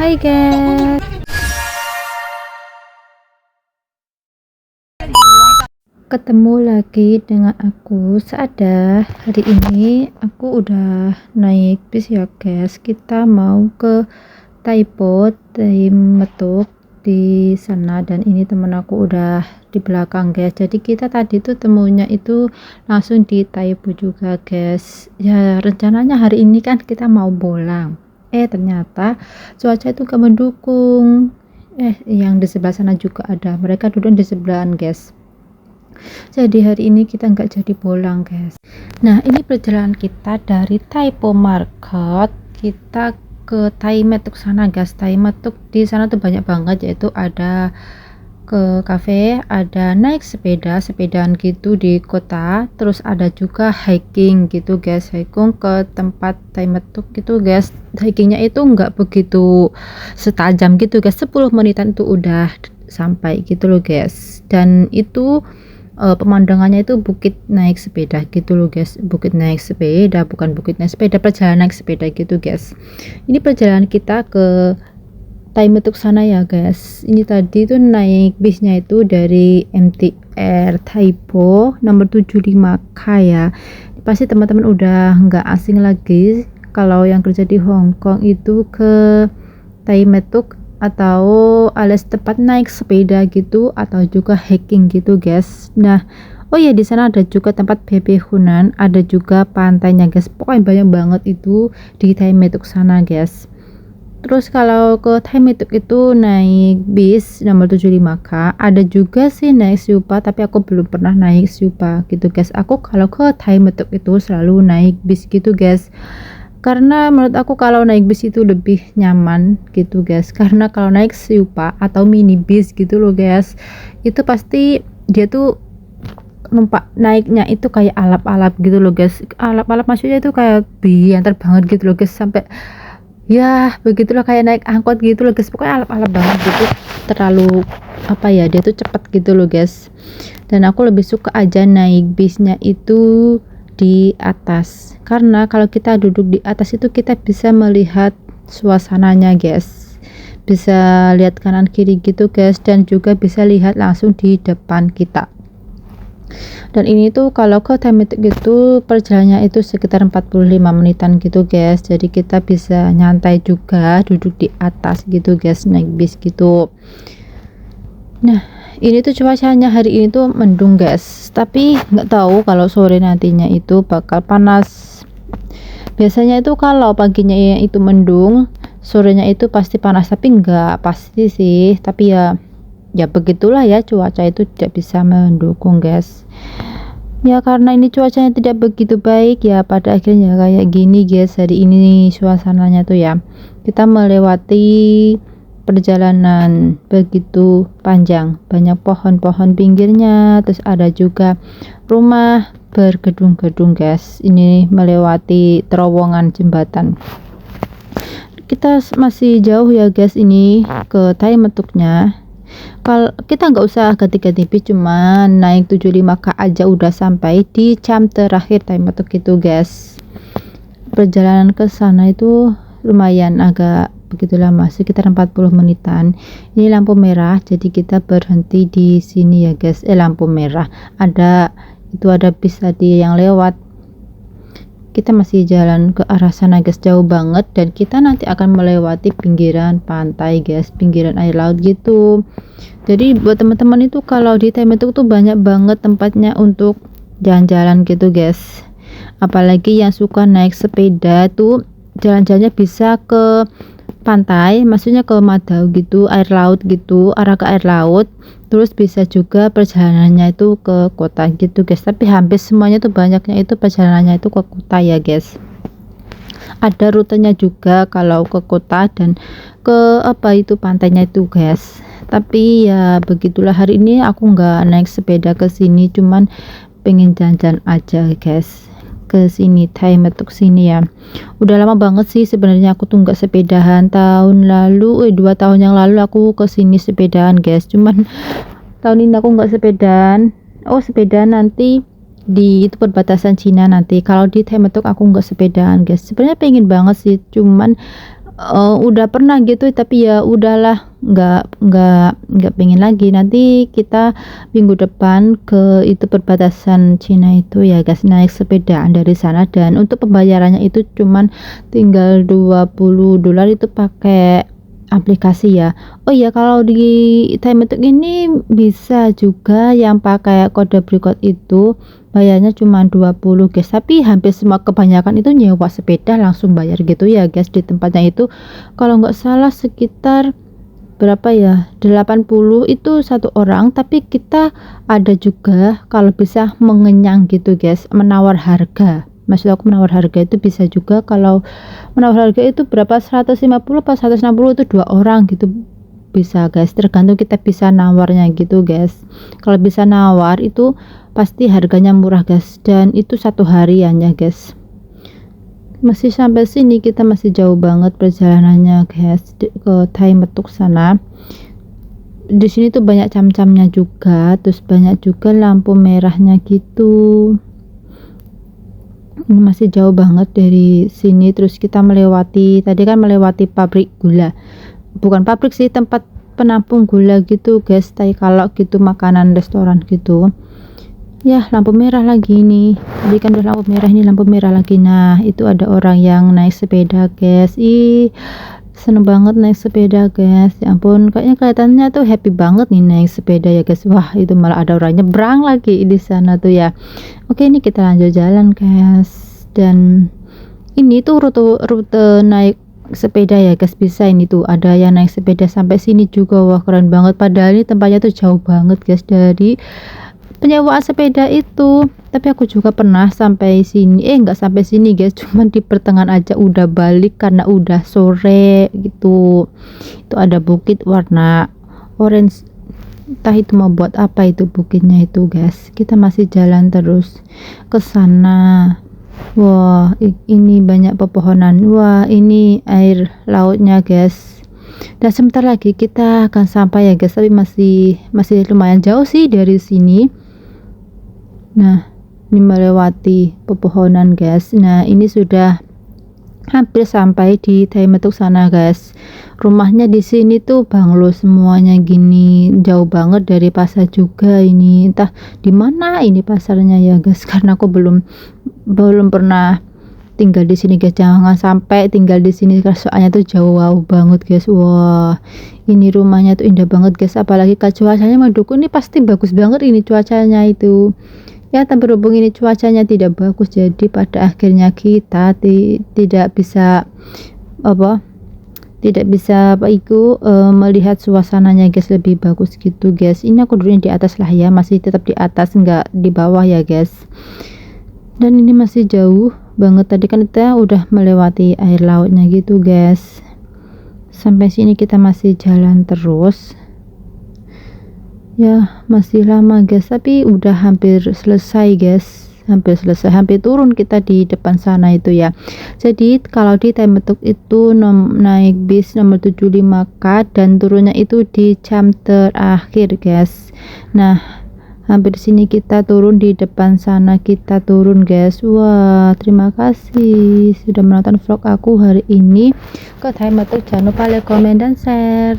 Hai guys, ketemu lagi dengan aku Saada. Hari ini aku udah naik bis ya guys. Kita mau ke Taipo, Taimetuk di sana, dan ini temen aku udah di belakang guys. Jadi kita tadi tuh temunya itu langsung di Taipo juga guys. Ya rencananya hari ini kan kita mau pulang. Ternyata cuaca itu gak mendukung. Yang di sebelah sana juga ada. Mereka duduk di sebelahan guys. Jadi hari ini kita nggak jadi pulang guys. Nah ini perjalanan kita dari Taipo Market kita ke Taimetuk sana guys. Taimetuk di sana tuh banyak banget, yaitu ada ke cafe, ada naik sepedaan gitu di kota, terus ada juga hiking gitu guys, hiking ke tempat Taimetuk gitu guys. Hikingnya itu nggak begitu setajam gitu guys, 10 menitan itu udah sampai gitu loh guys. Dan itu pemandangannya itu bukit naik sepeda gitu loh guys, bukit naik sepeda, bukan bukit naik sepeda, perjalanan naik sepeda gitu guys. Ini perjalanan kita ke Taimetuk sana ya guys. Ini tadi tuh naik bisnya itu dari MTR Taipo nomor 75K ya. Pasti teman-teman udah nggak asing lagi kalau yang kerja di Hong Kong itu ke Taimetuk, atau alias tempat naik sepeda gitu, atau juga hiking gitu guys. Nah oh ya, di sana ada juga tempat BB Hunan, ada juga pantainya guys. Pokoknya banyak banget itu di Taimetuk sana guys. Terus kalau ke Taimetuk itu naik bis nomor 75K, ada juga sih naik Siupa, tapi aku belum pernah naik Siupa gitu guys. Aku kalau ke Taimetuk itu selalu naik bis gitu guys, karena menurut aku kalau naik bis itu lebih nyaman gitu guys. Karena kalau naik Siupa atau mini bis gitu loh guys, itu pasti dia tuh naiknya itu kayak alap-alap gitu loh guys. Alap-alap maksudnya itu kayak biantar banget gitu loh guys, sampai ya begitulah kayak naik angkot gitu loh guys. Pokoknya alap-alap banget gitu, terlalu apa ya, dia tuh cepet gitu loh guys. Dan aku lebih suka aja naik bisnya itu di atas, karena kalau kita duduk di atas itu kita bisa melihat suasananya guys, bisa lihat kanan kiri gitu guys, dan juga bisa lihat langsung di depan kita. Dan ini tuh kalau ke Taimetuk gitu perjalanannya itu sekitar 45 menitan gitu guys. Jadi kita bisa nyantai juga duduk di atas gitu guys, naik bis gitu. Nah ini tuh cuacanya hari ini tuh mendung guys, tapi nggak tahu kalau sore nantinya itu bakal panas. Biasanya itu kalau paginya itu mendung, sorenya itu pasti panas, tapi nggak pasti sih. Tapi ya begitulah ya, cuaca itu tidak bisa mendukung guys. Ya karena ini cuacanya tidak begitu baik ya, pada akhirnya kayak gini guys hari ini suasananya tuh ya. Kita melewati perjalanan begitu panjang, banyak pohon-pohon pinggirnya, terus ada juga rumah bergedung-gedung guys. Ini melewati terowongan jembatan. Kita masih jauh ya guys ini ke Taimetuknya. Kalau kita nggak usah ganti-ganti bis, cuman naik 75K aja udah sampai di jam terakhir Taimetuk itu guys. Perjalanan ke sana itu lumayan agak begitu lama, sekitar 40 menitan. Ini lampu merah, jadi kita berhenti di sini ya guys. Lampu merah, ada bis tadi yang lewat. Kita masih jalan ke arah sana guys, jauh banget, dan kita nanti akan melewati pinggiran pantai guys, pinggiran air laut gitu. Jadi buat teman-teman itu kalau di Taimetuk tuh banyak banget tempatnya untuk jalan-jalan gitu guys. Apalagi yang suka naik sepeda tuh jalan-jalannya bisa ke pantai, maksudnya ke Madau gitu, air laut gitu, arah ke air laut. Terus bisa juga perjalanannya itu ke kota gitu guys, tapi hampir semuanya tuh banyaknya itu perjalanannya itu ke kota ya guys. Ada rutenya juga kalau ke kota dan ke pantainya itu guys. Tapi ya begitulah, hari ini aku nggak naik sepeda ke sini, cuman pengen jalan-jalan aja guys ke sini, Taimetuk sini ya. Udah lama banget sih sebenarnya aku tuh nggak sepedahan. Tahun lalu 2 tahun yang lalu aku ke sini sepedaan guys, cuman tahun ini aku nggak sepedaan. Sepedaan nanti di itu perbatasan Cina nanti. Kalau di Taimetuk aku nggak sepedaan guys. Sebenarnya pengen banget sih, cuman udah pernah gitu tapi ya udahlah, nggak pengen lagi. Nanti kita minggu depan ke itu perbatasan Cina itu ya guys, naik sepedaan dari sana, dan untuk pembayarannya itu cuman tinggal $20 itu pakai aplikasi ya. Oh iya, kalau di Timetuk ini bisa juga yang pakai kode berikut itu bayarnya cuma 20 guys, tapi hampir semua kebanyakan itu nyewa sepeda langsung bayar gitu ya guys di tempatnya itu. Kalau nggak salah sekitar berapa ya, 80 itu satu orang, tapi kita ada juga kalau bisa mengenyang gitu guys, menawar harga. Maksud aku menawar harga itu bisa juga. Kalau menawar harga itu berapa, 150 pas 160 itu 2 orang gitu bisa guys, tergantung kita bisa nawarnya gitu guys. Kalau bisa nawar itu pasti harganya murah guys, dan itu satu harian ya guys. Masih sampai sini kita masih jauh banget perjalanannya guys ke Taimetuk sana. Di sini tuh banyak cam-camnya juga, terus banyak juga lampu merahnya gitu. Ini masih jauh banget dari sini. Terus kita melewati, tadi kan melewati pabrik gula, bukan pabrik sih, tempat penampung gula gitu guys, tai kalau gitu, makanan restoran gitu ya. Lampu merah lagi nih, tadi kan udah lampu merah, ini lampu merah lagi. Nah itu ada orang yang naik sepeda guys. Seneng banget naik sepeda guys, ya ampun, kayaknya kelihatannya tuh happy banget nih naik sepeda ya guys. Wah, itu malah ada orang nyebrang lagi di sana tuh ya. Oke, ini kita lanjut jalan guys, dan ini tuh rute naik sepeda ya guys, bisa ini tuh ada yang naik sepeda sampai sini juga. Wah, keren banget, padahal ini tempatnya tuh jauh banget guys dari penyewaan sepeda itu. Tapi aku juga pernah sampai sini, nggak sampai sini guys, cuman di pertengahan aja udah balik karena udah sore gitu. Itu ada bukit warna orange, entah itu mau buat apa itu bukitnya itu guys. Kita masih jalan terus ke sana. Wah, ini banyak pepohonan. Wah, ini air lautnya guys. Dan sebentar lagi kita akan sampai ya guys, tapi masih lumayan jauh sih dari sini. Nah, ini melewati pepohonan guys. Nah, ini sudah hampir sampai di Taimetuk sana guys. Rumahnya di sini tuh banglo semuanya gini, jauh banget dari pasar juga ini. Entah di mana ini pasarnya ya guys, karena aku belum pernah tinggal di sini guys. Jangan sampai tinggal di sini soalnya tuh jauh banget guys. Wah, ini rumahnya tuh indah banget guys, apalagi kalau cuacanya mendukung, ini pasti bagus banget ini cuacanya itu ya. Tapi berhubung ini cuacanya tidak bagus, jadi pada akhirnya kita tidak bisa melihat suasananya guys lebih bagus gitu guys. Ini aku duduknya di atas lah ya, masih tetap di atas, nggak di bawah ya guys. Dan ini masih jauh banget, tadi kan kita udah melewati air lautnya gitu guys. Sampai sini kita masih jalan terus ya, masih lama guys, tapi udah hampir selesai guys, hampir turun kita di depan sana itu ya. Jadi kalau di Taimetuk itu naik bis nomor 75K dan turunnya itu di jam terakhir guys. Nah, hampir sini kita turun, di depan sana kita turun guys. Wah, terima kasih sudah menonton vlog aku hari ini ke Taimetuk. Jangan lupa like, komen, dan share.